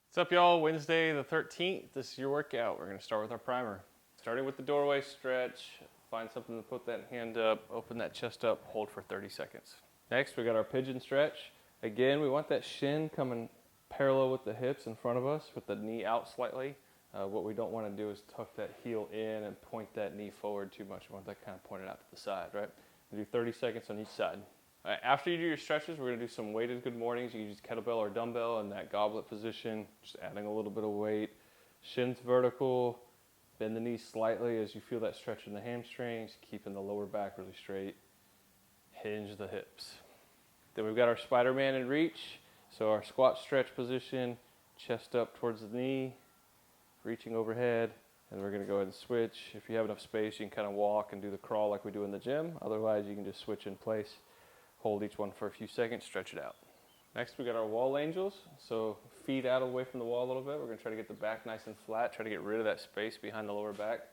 What's up, y'all? Wednesday the 13th. This is your workout. We're going to start with our primer. Starting with the doorway stretch. Find something to put that hand up, open that chest up, hold for 30 seconds. Next, we got our pigeon stretch. Again, we want that shin coming parallel with the hips in front of us with the knee out slightly. What we don't want to do is tuck that heel in and point that knee forward too much. We want that kind of pointed out to the side, right? We do 30 seconds on each side. All right, after you do your stretches, we're going to do some weighted good mornings. You can use kettlebell or dumbbell in that goblet position, just adding a little bit of weight. Shins vertical, bend the knees slightly as you feel that stretch in the hamstrings, keeping the lower back really straight. Hinge the hips. Then we've got our Spider-Man and reach. So our squat stretch position, chest up towards the knee, reaching overhead, and we're going to go ahead and switch. If you have enough space, you can kind of walk and do the crawl like we do in the gym. Otherwise, you can just switch in place. Hold each one for a few seconds, stretch it out. Next, we got our wall angels. So feet out away from the wall a little bit. We're going to try to get the back nice and flat, try to get rid of that space behind the lower back.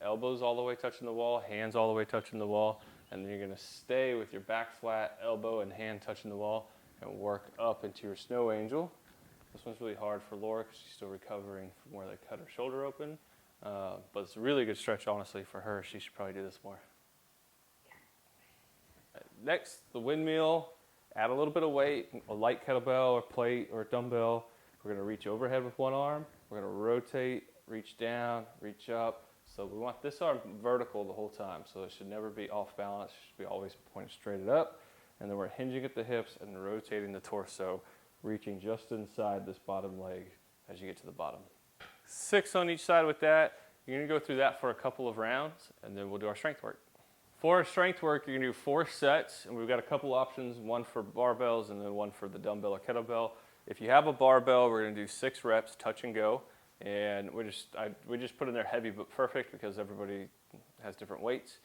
Elbows all the way touching the wall, hands all the way touching the wall, and then you're going to stay with your back flat, elbow and hand touching the wall, and work up into your snow angel. This one's really hard for Laura because she's still recovering from where they cut her shoulder open, but it's a really good stretch, honestly, for her. She should probably do this more. Next, the windmill. Add a little bit of weight, a light kettlebell or plate or dumbbell. We're going to reach overhead with one arm. We're going to rotate, reach down, reach up. So we want this arm vertical the whole time. So it should never be off balance. It should be always pointed straight up. And then we're hinging at the hips and rotating the torso, reaching just inside this bottom leg as you get to the bottom. 6 on each side with that. You're going to go through that for a couple of rounds, and then we'll do our strength work. For our strength work, you're going to do 4 sets, and we've got a couple options, one for barbells and then one for the dumbbell or kettlebell. If you have a barbell, we're going to do 6 reps, touch and go, and we just put in there heavy but perfect because everybody has different weights.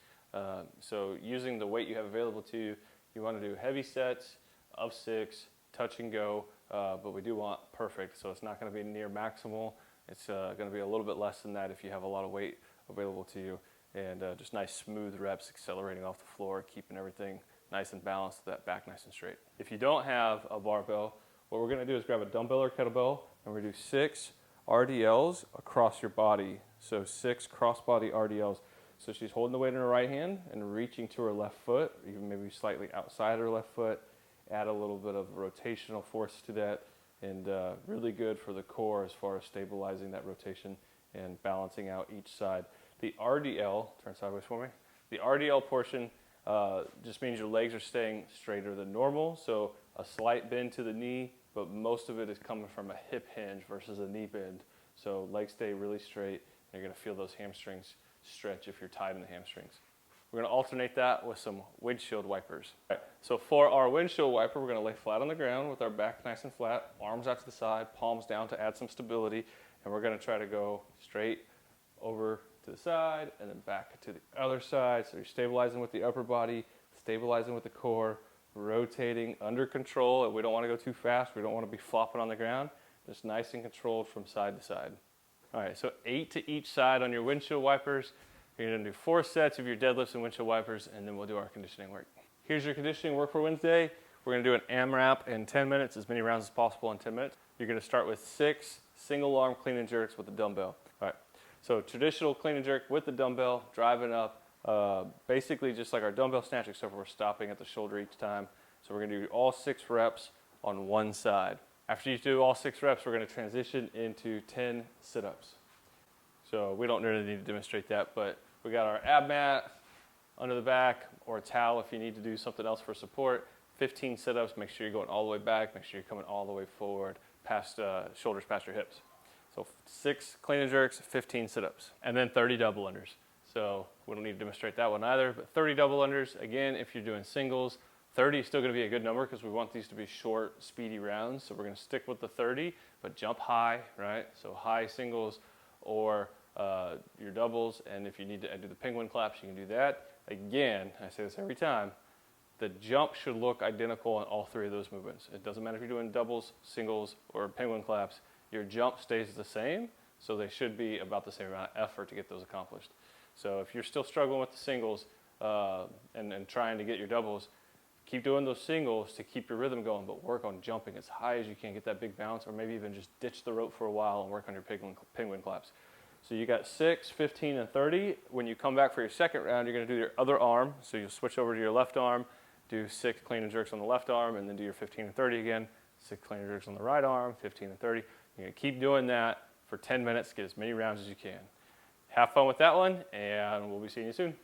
So using the weight you have available to you, you want to do heavy sets of 6, touch and go, but we do want perfect, so it's not going to be near maximal. It's going to be a little bit less than that if you have a lot of weight available to you. And just nice smooth reps, accelerating off the floor, keeping everything nice and balanced, that back nice and straight. If you don't have a barbell, what we're going to do is grab a dumbbell or kettlebell, and we're going to do 6 RDLs across your body. So 6 cross-body RDLs. So she's holding the weight in her right hand and reaching to her left foot, even maybe slightly outside her left foot. Add a little bit of rotational force to that, and really good for the core as far as stabilizing that rotation and balancing out each side. The RDL, turn sideways for me. The RDL portion just means your legs are staying straighter than normal. So a slight bend to the knee, but most of it is coming from a hip hinge versus a knee bend. So legs stay really straight, and you're going to feel those hamstrings stretch if you're tight in the hamstrings. We're going to alternate that with some windshield wipers. Right. So for our windshield wiper, we're going to lay flat on the ground with our back nice and flat, arms out to the side, palms down to add some stability, and we're going to try to go straight over to the side and then back to the other side. So you're stabilizing with the upper body, stabilizing with the core, rotating under control. And we don't want to go too fast. We don't want to be flopping on the ground. Just nice and controlled from side to side. All right, so 8 to each side on your windshield wipers. You're going to do 4 sets of your deadlifts and windshield wipers, and then we'll do our conditioning work. Here's your conditioning work for Wednesday. We're going to do an AMRAP in 10 minutes, as many rounds as possible in 10 minutes. You're going to start with 6 single arm clean and jerks with a dumbbell. All right. So traditional clean and jerk with the dumbbell, driving up, basically just like our dumbbell snatch, except we're stopping at the shoulder each time. So we're going to do all 6 reps on one side. After you do all 6 reps, we're going to transition into 10 sit-ups. So we don't really need to demonstrate that, but we got our ab mat under the back or a towel if you need to do something else for support. 15 sit-ups, make sure you're going all the way back, make sure you're coming all the way forward, past shoulders past your hips. So 6 clean and jerks, 15 sit-ups, and then 30 double unders. So we don't need to demonstrate that one either, but 30 double unders, again, if you're doing singles, 30 is still going to be a good number because we want these to be short, speedy rounds. So we're going to stick with the 30, but jump high, right? So high singles or your doubles, and if you need to do the penguin claps, you can do that. Again, I say this every time, the jump should look identical on all 3 of those movements. It doesn't matter if you're doing doubles, singles, or penguin claps. Your jump stays the same, so they should be about the same amount of effort to get those accomplished. So if you're still struggling with the singles and trying to get your doubles, Keep doing those singles to keep your rhythm going, but work on jumping as high as you can, get that big bounce, or maybe even just ditch the rope for a while and work on your penguin claps. So you got 6, 15, and 30. When you come back for your second round, you're going to do your other arm. So you'll switch over to your left arm, do 6 clean and jerks on the left arm, and then do your 15 and 30 again. 6 clean and jerks on the right arm, 15 and 30. You're going to keep doing that for 10 minutes, get as many rounds as you can. Have fun with that one, and we'll be seeing you soon.